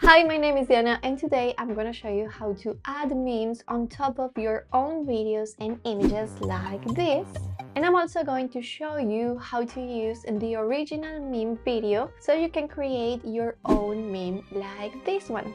Hi, my name is Diana and today I'm gonna show you how to add memes on top of your own videos and images like this. And I'm also going to show you how to use the original meme video so you can create your own meme like this one.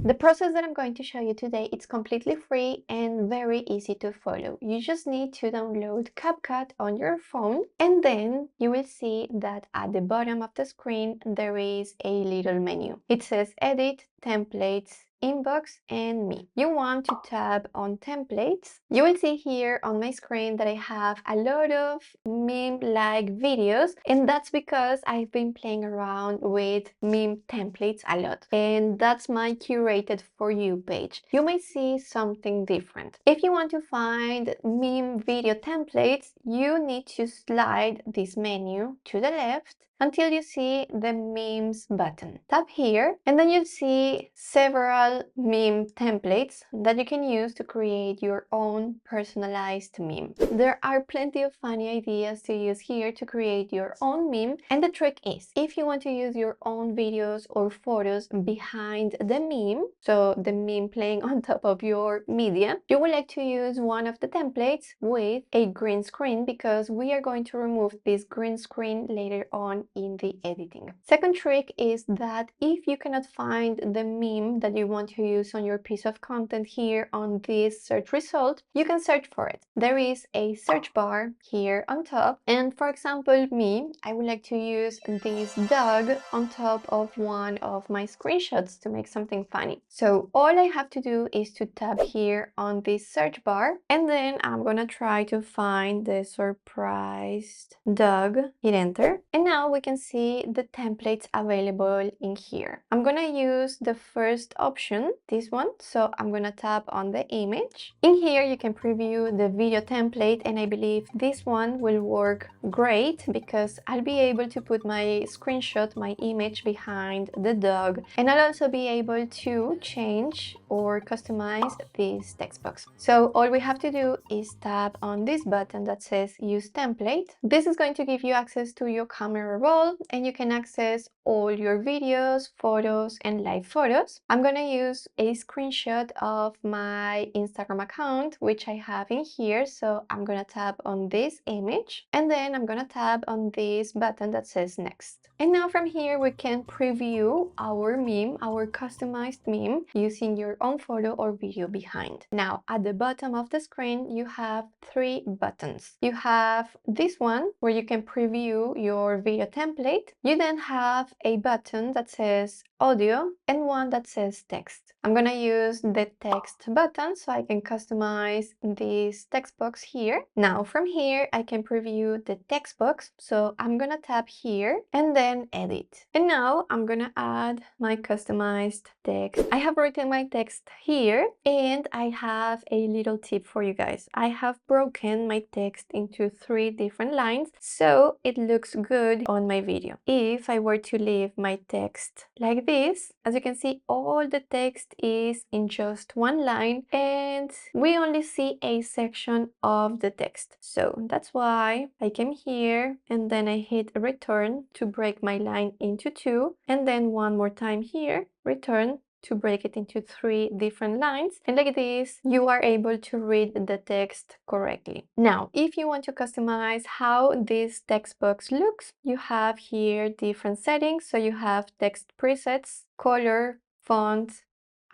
The process that I'm going to show you today is completely free and very easy to follow. You just need to download CapCut on your phone, and then you will see that at the bottom of the screen there is a little menu. It says Edit, Templates, Inbox and Me. You want to tap on Templates. You will see here on my screen that I have a lot of meme-like videos, and that's because I've been playing around with meme templates a lot, and that's my curated for you page. You may see something different. If you want to find meme video templates, you need to slide this menu to the left until you see the memes button. Tap here and then you'll see several meme templates that you can use to create your own personalized meme. There are plenty of funny ideas to use here to create your own meme, and the trick is, if you want to use your own videos or photos behind the meme, so the meme playing on top of your media, you would like to use one of the templates with a green screen, because we are going to remove this green screen later on in the editing. Second trick is that if you cannot find the meme that you want to use on your piece of content here on this search result, you can search for it. There is a search bar here on top, and for example me, I would like to use this dog on top of one of my screenshots to make something funny. So all I have to do is to tap here on this search bar, and then I'm gonna try to find the surprised dog. Hit enter, and now we can see the templates available in here. I'm gonna use the first option, this one, so I'm gonna tap on the image. In here you can preview the video template, and I believe this one will work great because I'll be able to put my screenshot, my image behind the dog, and I'll also be able to change or customize this text box. So all we have to do is tap on this button that says use template. This is going to give you access to your camera roll, and you can access all your videos, photos and live photos. I'm gonna use a screenshot of my Instagram account, which I have in here, so I'm gonna tap on this image and then I'm gonna tap on this button that says next. And now from here we can preview our meme, our customized meme, using your own photo or video behind. Now at the bottom of the screen you have three buttons. You have this one where you can preview your video template. You then have a button that says audio and one that says text. I'm gonna use the text button so I can customize this text box here. Now from here I can preview the text box, so I'm gonna tap here and then edit. And now I'm gonna add my customized text. I have written my text here, and I have a little tip for you guys. I have broken my text into 3 different lines so it looks good on my video. If I were to leave my text like this, as you can see, all the text is in just one line and we only see a section of the text. So that's why I came here and then I hit return to break my line into 2, and then one more time here, return to break it into 3 different lines, and like this you are able to read the text correctly. Now if you want to customize how this text box looks, you have here different settings. So you have text presets, color, font,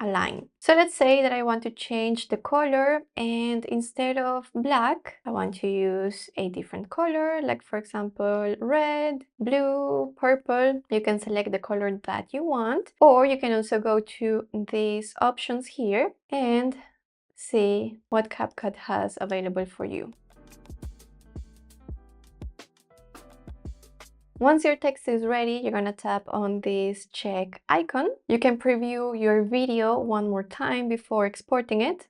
align. So let's say that I want to change the color, and instead of black I want to use a different color, like for example red, blue, purple. You can select the color that you want, or you can also go to these options here and see what CapCut has available for you. Once your text is ready, you're gonna tap on this check icon. You can preview your video one more time before exporting it.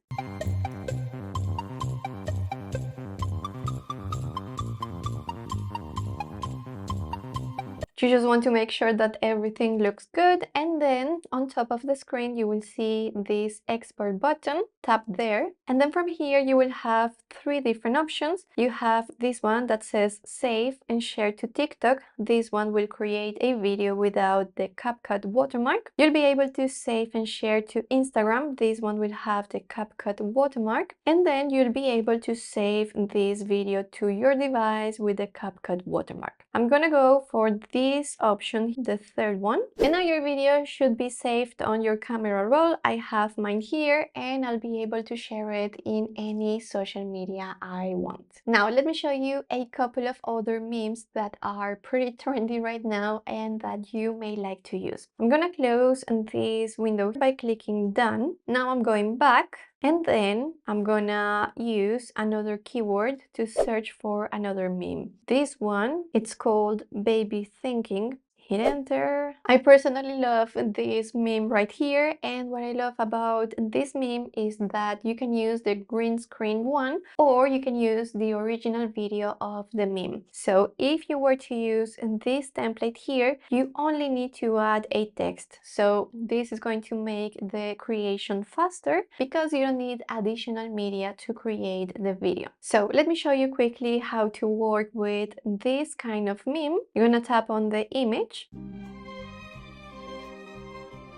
You just want to make sure that everything looks good, and then on top of the screen you will see this export button. Tap there, and then from here you will have three different options. You have this one that says save and share to TikTok. This one will create a video without the CapCut watermark. You'll be able to save and share to Instagram. This one will have the CapCut watermark, and then you'll be able to save this video to your device with the CapCut watermark. I'm gonna go for this option, the third one. And now your video should be saved on your camera roll. I have mine here, and I'll be able to share it in any social media I want. Now let me show you a couple of other memes that are pretty trendy right now and that you may like to use. I'm gonna close this window by clicking done. Now I'm going back, and then I'm gonna use another keyword to search for another meme. This one, it's called baby thinking. Hit enter. I personally love this meme right here, and what I love about this meme is that you can use the green screen one, or you can use the original video of the meme. So if you were to use this template here, you only need to add a text. So this is going to make the creation faster because you don't need additional media to create the video. So let me show you quickly how to work with this kind of meme. You're gonna tap on the image.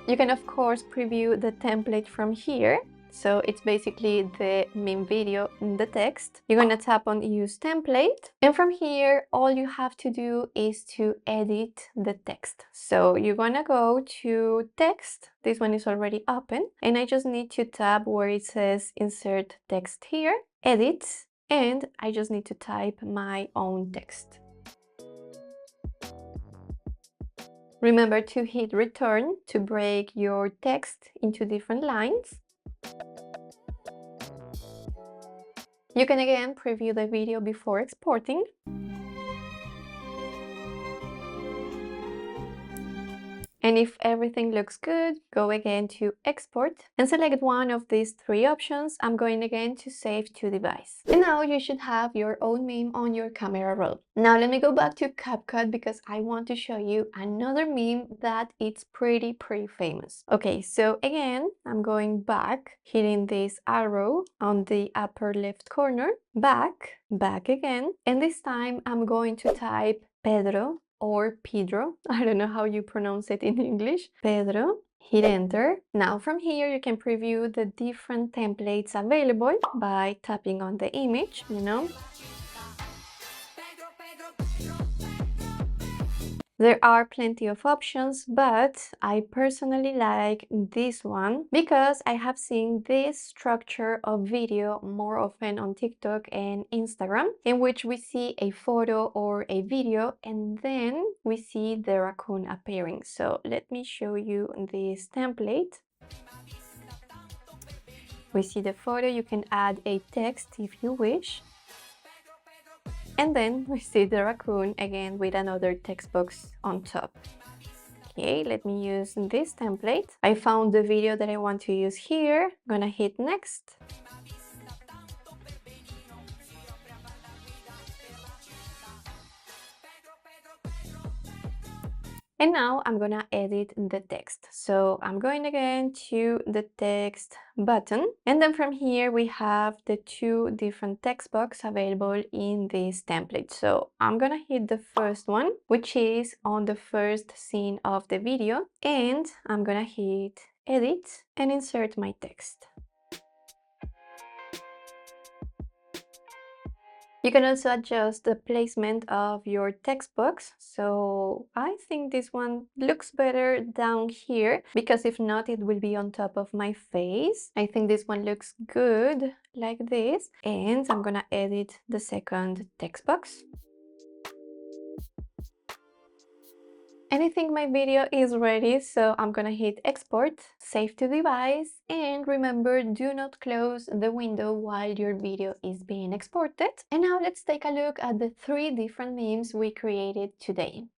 You can of course preview the template from here. So it's basically the meme video in the text. You're gonna tap on use template, and from here all you have to do is to edit the text. So you're gonna go to text. This one is already open, and I just need to tap where it says insert text here, edit, and I just need to type my own text. Remember to hit return to break your text into different lines. You can again preview the video before exporting. And if everything looks good, go again to export and select one of these three options. I'm going again to save to device. And now you should have your own meme on your camera roll. Now let me go back to CapCut because I want to show you another meme that it's pretty famous. Okay, so again, I'm going back, hitting this arrow on the upper left corner, back again, and this time I'm going to type Pedro or Pedro. I don't know how you pronounce it in English. Pedro. Hit enter. Now from here you can preview the different templates available by tapping on the image, There are plenty of options, but I personally like this one because I have seen this structure of video more often on TikTok and Instagram, in which we see a photo or a video and then we see the raccoon appearing. So let me show you this template. We see the photo. You can add a text if you wish. And then we see the raccoon again with another text box on top. Okay, let me use this template. I found the video that I want to use here. I'm gonna hit next. And now I'm gonna edit the text. So I'm going again to the text button. And then from here we have the two different text boxes available in this template. So I'm gonna hit the first one, which is on the first scene of the video. And I'm gonna hit edit and insert my text. You can also adjust the placement of your text box. So I think this one looks better down here because if not, it will be on top of my face. I think this one looks good like this. And I'm gonna edit the second text box. And I think my video is ready, so I'm gonna hit export, save to device, and remember, do not close the window while your video is being exported. And now let's take a look at the three different memes we created today.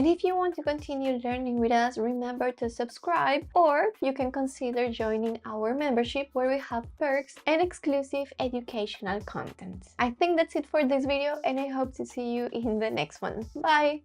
And if you want to continue learning with us, remember to subscribe, or you can consider joining our membership where we have perks and exclusive educational content. I think that's it for this video, and I hope to see you in the next one. Bye!